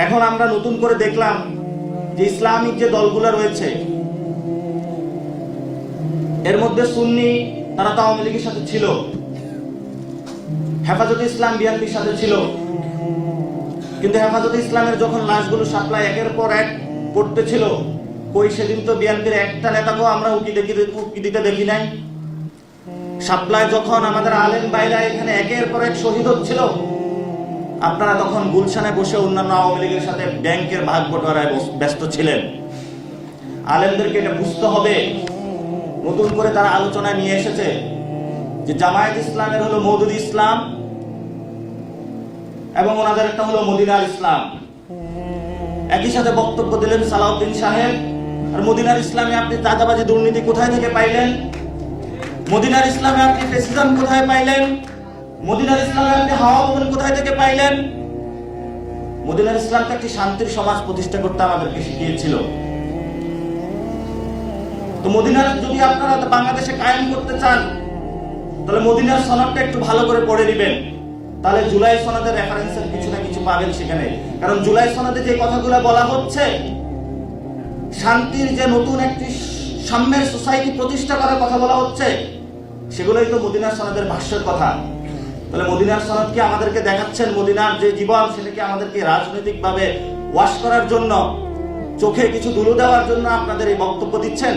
এখন আমরা নতুন করে দেখলাম যে ইসলামিক যে দলগুলো রয়েছে এর মধ্যে সুন্নি তারা তো আওয়ামী লীগের সাথে ছিল, হেফাজতে ইসলাম বিএনপির সাথে ছিল, কিন্তু হেফাজতে ইসলামের যখন লাশগুলো সাপ্লাই একের পর এক পড়তেছিল, কই সেদিন তো বিএনপির একটা নেতাকেও আমরা উকি দিতে দেখি নাই। সাপ্লাই যখন আমাদের আলেম ভাইরা এখানে একের পর এক শহীদ হচ্ছিল, আপনারা তখন গুলশানে বসে অন্যান্য আওয়ামী লীগের সাথে ব্যাংকের ভাগ বটোয়ারায় ব্যস্ত ছিলেন। আলেমদেরকে এটা বুঝতে হবে। নতুন করে তারা আলোচনায় নিয়ে এসেছে যে জামায়াত ইসলামের হলো মওদুদি ইসলাম এবং ওনাদের একটা হলো মদিনার ইসলাম। একই সাথে বক্তব্য দিলেন সালাউদ্দিন সাহেব। আর মদিনার ইসলামে আপনি চাঁদাবাজি দুর্নীতি কোথায় থেকে পাইলেন? মদিনার ইসলামে আপনি ফ্যাসিজম কোথায় পাইলেন? মদিনার ইসলামে আপনি হাওয়া ভবন কোথায় থেকে পাইলেন? মদিনার ইসলামকে একটি শান্তির সমাজ প্রতিষ্ঠা করতে আমাদেরকে শিখিয়েছিল। তো মদিনার যদি আপনারা বাংলাদেশে কায়েম করতে চান, তাহলে মদিনার সনদটা একটু ভালো করে পড়ে নেবেন, তাহলে জুলাই সনদের রেফারেন্সের কিছু না কিছু পাবেন সেখানে। কারণ জুলাই সনদে যে কথাগুলো বলা হচ্ছে, শান্তির যে নতুন একটি সাম্যের সোসাইটি প্রতিষ্ঠা করার কথা বলা হচ্ছে, সেগুলোই তো মদিনার সনদের ভাষ্যের কথা। তাহলে মদিনার সনদ কি আমাদেরকে দেখাচ্ছেন মদিনার যে জীবন সেটাকে আমাদেরকে রাজনৈতিক ভাবে ওয়াশ করার জন্য, চোখে কিছু ধুলো দেওয়ার জন্য আপনাদের এই বক্তব্য দিচ্ছেন?